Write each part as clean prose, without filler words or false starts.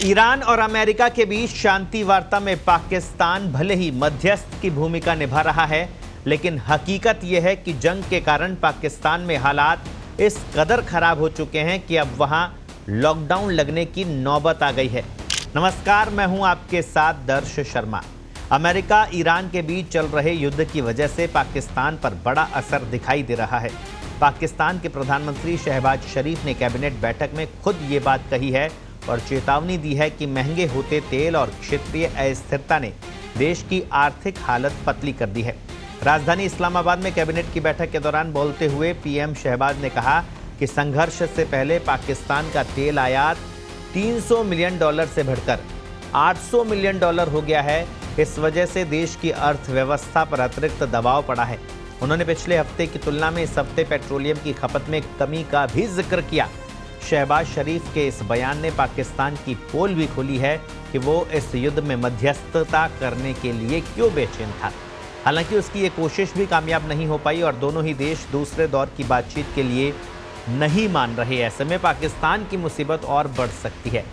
Iran और America के बीच शांति वार्ता में पाकिस्तान भले ही मध्यस्थ की भूमिका निभा रहा है, लेकिन हकीकत यह है कि जंग के कारण पाकिस्तान में हालात इस कदर खराब हो चुके हैं कि अब वहां लॉकडाउन लगने की नौबत आ गई है। नमस्कार, मैं हूं आपके साथ दर्श शर्मा। अमेरिका ईरान के बीच चल रहे युद्ध की वजह से पाकिस्तान पर बड़ा असर दिखाई दे रहा है। पाकिस्तान के प्रधानमंत्री शहबाज शरीफ ने कैबिनेट बैठक में खुद ये बात कही है और चेतावनी दी है कि महंगे होते तेल और क्षेत्रीय अस्थिरता ने देश की आर्थिक हालत पतली कर दी है। राजधानी इस्लामाबाद में कैबिनेट की बैठक के दौरान बोलते हुए पीएम शहबाज ने कहा कि संघर्ष से पहले पाकिस्तान का तेल आयात $300 मिलियन से बढ़कर $800 मिलियन हो गया है। इस वजह से देश की अर्थव्यवस्था पर अतिरिक्त दबाव पड़ा है। उन्होंने पिछले हफ्ते की तुलना में इस हफ्ते पेट्रोलियम की खपत में कमी का भी जिक्र किया। शहबाज शरीफ के इस बयान ने पाकिस्तान की पोल भी खोली है कि वो इस युद्ध में मध्यस्थता करने के लिए क्यों बेचैन था। हालांकि उसकी ये कोशिश भी कामयाब नहीं हो पाई और दोनों ही देश दूसरे दौर की बातचीत के लिए नहीं मान रहे। ऐसे में पाकिस्तान की मुसीबत और बढ़ सकती है।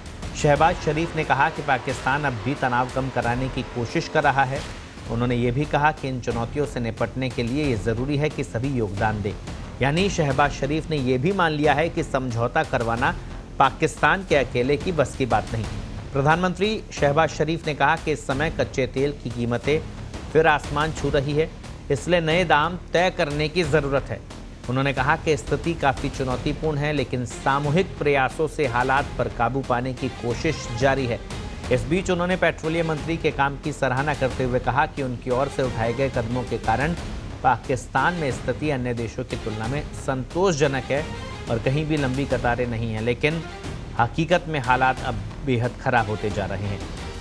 शहबाज शरीफ ने कहा कि पाकिस्तान अब भी तनाव कम कराने की कोशिश कर रहा है। उन्होंने ये भी कहा कि इन चुनौतियों से निपटने के लिए ये ज़रूरी है कि सभी योगदान दें। यानी शहबाज शरीफ ने यह भी मान लिया है कि समझौता करवाना पाकिस्तान के अकेले की बस की बात नहीं। प्रधानमंत्री शहबाज शरीफ ने कहा कि इस समय कच्चे तेल की कीमतें फिर आसमान छू रही है, इसलिए नए दाम तय करने की ज़रूरत है। उन्होंने कहा कि स्थिति काफ़ी चुनौतीपूर्ण है, लेकिन सामूहिक प्रयासों से हालात पर काबू पाने की कोशिश जारी है। इस बीच उन्होंने पेट्रोलियम मंत्री के काम की सराहना करते हुए कहा कि उनकी ओर से उठाए गए कदमों के कारण पाकिस्तान में स्थिति अन्य देशों की तुलना में संतोषजनक है और कहीं भी लंबी कतारें नहीं हैं, लेकिन हकीकत में हालात अब बेहद खराब होते जा रहे हैं।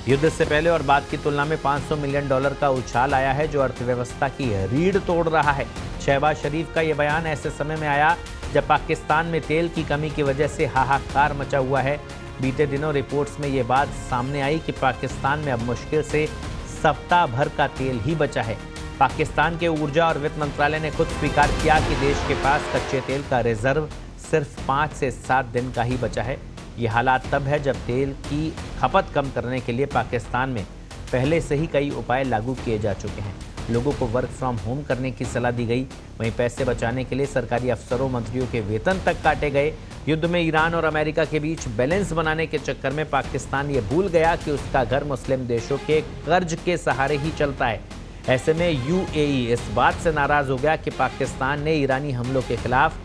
युद्ध से पहले और बाद की तुलना में $500 मिलियन का उछाल आया है, जो अर्थव्यवस्था की रीढ़ तोड़ रहा है। शहबाज शरीफ का यह बयान ऐसे समय में आया जब पाकिस्तान में तेल की कमी की वजह से हाहाकार मचा हुआ है। बीते दिनों रिपोर्ट्स में ये बात सामने आई कि पाकिस्तान में अब मुश्किल से सप्ताह भर का तेल ही बचा है। पाकिस्तान के ऊर्जा और वित्त मंत्रालय ने खुद स्वीकार किया कि देश के पास कच्चे तेल का रिजर्व सिर्फ 5 से 7 दिन का ही बचा है। ये हालात तब है जब तेल की खपत कम करने के लिए पाकिस्तान में पहले से ही कई उपाय लागू किए जा चुके हैं। लोगों को वर्क फ्रॉम होम करने की सलाह दी गई। वहीं पैसे बचाने के लिए सरकारी अफसरों मंत्रियों के वेतन तक काटे गए। युद्ध में ईरान और अमेरिका के बीच बैलेंस बनाने के चक्कर में पाकिस्तान ये भूल गया कि उसका घर मुस्लिम देशों के कर्ज के सहारे ही चलता है। ऐसे में यूएई इस बात से नाराज हो गया कि पाकिस्तान ने ईरानी हमलों के खिलाफ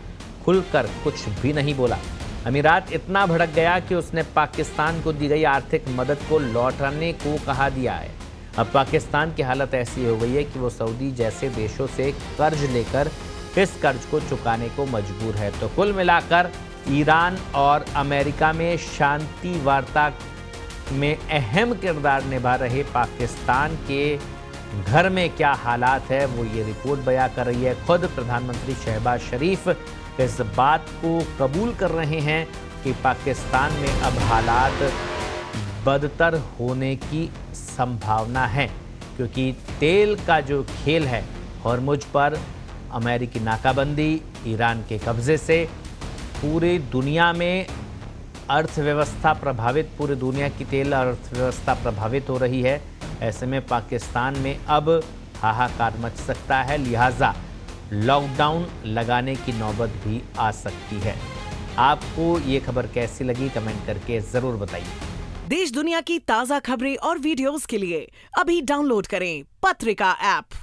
खुलकर कुछ भी नहीं बोला। अमीरात इतना भड़क गया कि उसने पाकिस्तान को दी गई आर्थिक मदद को लौटाने को कहा दिया है। अब पाकिस्तान की हालत ऐसी हो गई है कि वो सऊदी जैसे देशों से कर्ज लेकर इस कर्ज को चुकाने को मजबूर है। तो कुल मिलाकर ईरान और अमेरिका में शांति वार्ता में अहम किरदार निभा रहे पाकिस्तान के घर में क्या हालात है, वो ये रिपोर्ट बयां कर रही है। खुद प्रधानमंत्री शहबाज शरीफ इस बात को कबूल कर रहे हैं कि पाकिस्तान में अब हालात बदतर होने की संभावना है, क्योंकि तेल का जो खेल है हॉर्मुज पर अमेरिकी नाकाबंदी, ईरान के कब्जे से पूरी दुनिया में अर्थव्यवस्था प्रभावित, पूरी दुनिया की तेल अर्थव्यवस्था प्रभावित हो रही है। ऐसे में पाकिस्तान में अब हाहाकार मच सकता है, लिहाजा लॉकडाउन लगाने की नौबत भी आ सकती है। आपको ये खबर कैसी लगी, कमेंट करके ज़रूर बताइए। देश दुनिया की ताज़ा खबरें और वीडियोस के लिए अभी डाउनलोड करें पत्रिका ऐप।